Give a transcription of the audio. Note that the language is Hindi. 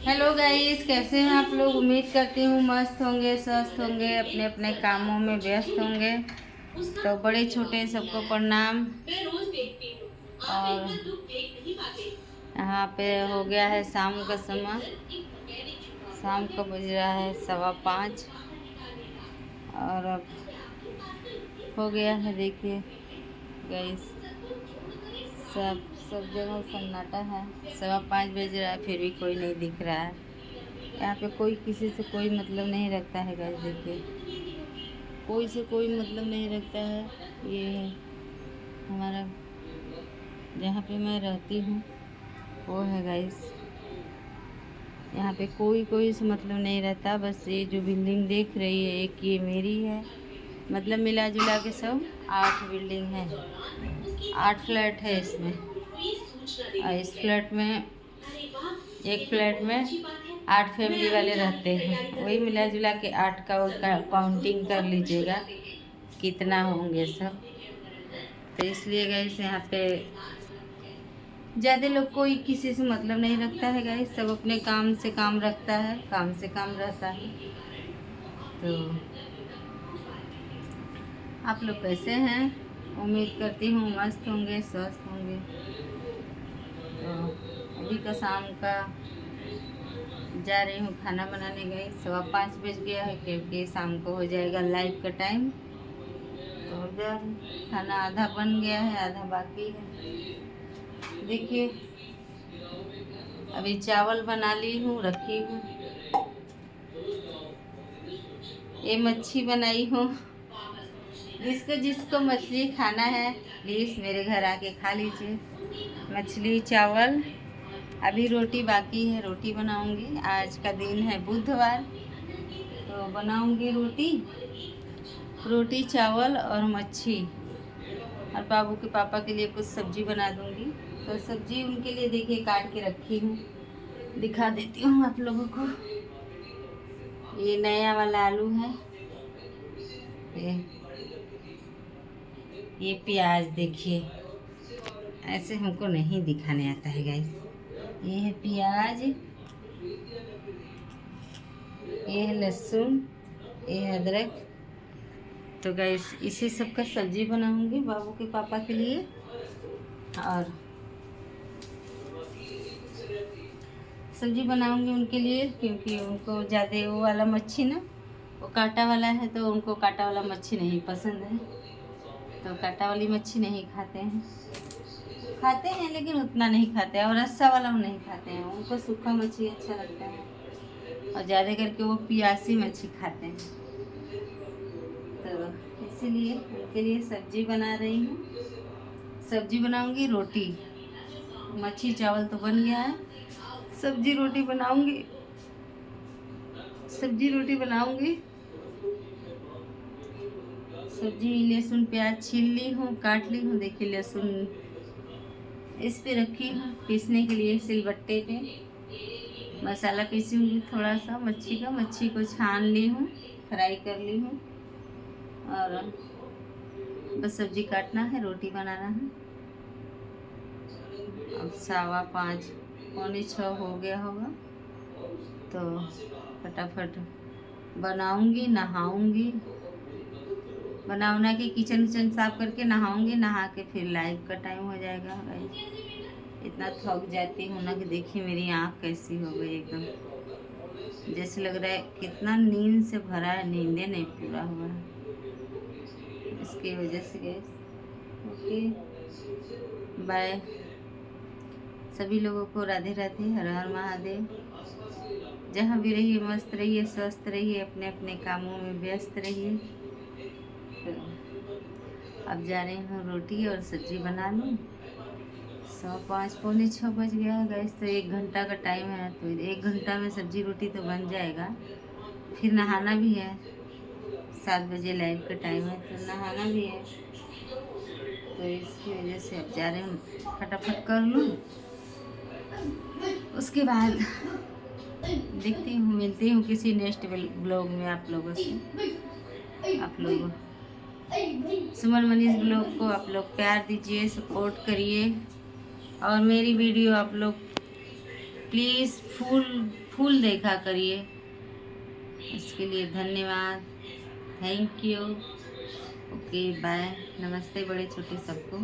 हेलो गाइस, कैसे हैं आप लोग। उम्मीद करती हूँ मस्त होंगे, स्वस्थ होंगे, अपने अपने कामों में व्यस्त होंगे। तो बड़े छोटे सबको प्रणाम। और यहाँ पे हो गया है शाम का समय। शाम का बज रहा है 5:15। और अब हो गया है, देखिए गाइस, सब सब जगह सन्नाटा है। 5:15 बज रहा है, फिर भी कोई नहीं दिख रहा है। यहाँ पे कोई किसी से कोई मतलब नहीं रखता है गाइस। देखिए, कोई से कोई मतलब नहीं रखता है। ये है हमारा, जहाँ पे मैं रहती हूँ वो है गाइस। यहाँ पे कोई कोई से मतलब नहीं रहता। बस ये जो बिल्डिंग देख रही है, एक ये मेरी है। मतलब मिला जुला के सब 8 बिल्डिंग है, 8 फ्लैट है इसमें। और इस फ्लैट में, एक फ्लैट में 8 फैमिली वाले रहते हैं। वही मिला जुला के 8 का काउंटिंग कर लीजिएगा कितना होंगे सब। तो इसलिए गाइस यहाँ पे ज़्यादा लोग कोई किसी से मतलब नहीं रखता है गाइस। सब अपने काम से काम रखता है, काम से काम रहता है। तो आप लोग कैसे हैं? उम्मीद करती हूँ मस्त होंगे, स्वस्थ होंगे। तो अभी का शाम का जा रही हूँ खाना बनाने गई। 5:15 बज गया है, क्योंकि शाम को हो जाएगा लाइव का टाइम। तो उधर खाना आधा बन गया है, आधा बाकी है। देखिए, अभी चावल बना ली हूँ, रखी हूँ। ये मच्छी बनाई हूँ। जिसको जिसको मछली खाना है प्लीज़ मेरे घर आके खा लीजिए। मछली चावल। अभी रोटी बाकी है, रोटी बनाऊंगी। आज का दिन है बुधवार, तो बनाऊंगी रोटी, रोटी चावल और मच्छी। और बाबू के पापा के लिए कुछ सब्जी बना दूंगी। तो सब्जी उनके लिए देखिए काट के रखी हूँ, दिखा देती हूँ आप लोगों को। ये नया वाला आलू है। ये प्याज देखिए, ऐसे हमको नहीं दिखाने आता है गाइस। ये है प्याज, ये है लहसुन, ये है अदरक। तो गाइस इसी सब का सब्जी बनाऊंगी बाबू के पापा के लिए। और सब्जी बनाऊंगी उनके लिए, क्योंकि उनको ज़्यादा वो वाला मच्छी ना, वो कांटा वाला है, तो उनको कांटा वाला मच्छी नहीं पसंद है। तो कांटा वाली मच्छी नहीं खाते हैं, खाते हैं लेकिन उतना नहीं खाते हैं। और रस्सा वाला वो नहीं खाते हैं, उनको सूखा मच्छी अच्छा लगता है। और ज़्यादा करके वो पियासी मच्छी खाते हैं। तो इसीलिए उनके लिए सब्जी बना रही हूँ। सब्जी बनाऊंगी, रोटी, मच्छी चावल तो बन गया है। सब्जी रोटी बनाऊंगी, सब्जी रोटी बनाऊंगी। सब्जी लहसुन प्याज छील ली हूँ, काट ली हूँ। देखिए लहसुन इस पे रखी हूँ पीसने के लिए, सिलबट्टे पे मसाला पीसूंगी थोड़ा सा मच्छी का। मच्छी को छान ली हूँ, फ्राई कर ली हूँ। और बस सब्जी काटना है, रोटी बनाना है। अब 5:15 5:45 हो गया होगा। तो फटाफट बनाऊंगी, नहाऊंगी, बना उना के किचन विचन साफ करके नहाऊंगी। नहा के फिर लाइव का टाइम हो जाएगा गाइस। इतना थक जाती हूँ ना कि देखिए मेरी आँख कैसी हो गई एकदम, जैसे लग रहा है कितना नींद से भरा है, नींदे नहीं पूरा हुआ है इसकी वजह से गैस। Okay, bye. सभी लोगों को राधे राधे, हर हर महादेव। जहाँ भी रहिए मस्त रहिए, स्वस्थ रहिए, अपने अपने कामों में व्यस्त रहिए। तो अब जा रही हूँ रोटी और सब्जी बना लूँ। 5:15 5:45 बज गया है गैस। तो 1 घंटा का टाइम है, तो 1 घंटा में सब्जी रोटी तो बन जाएगा। फिर नहाना भी है, 7 बजे लाइव का टाइम है, तो नहाना भी है। तो इसकी वजह से अब जा रहे हूँ, फटाफट कर लूँ। उसके बाद देखती हूँ, मिलती हूँ किसी नेक्स्ट ब्लॉग में आप लोगों से। आप लोग सुमन मनीष ब्लॉग को आप लोग प्यार दीजिए, सपोर्ट करिए। और मेरी वीडियो आप लोग प्लीज़ फूल फूल देखा करिए। इसके लिए धन्यवाद, थैंक यू। ओके बाय, नमस्ते बड़े छोटे सबको।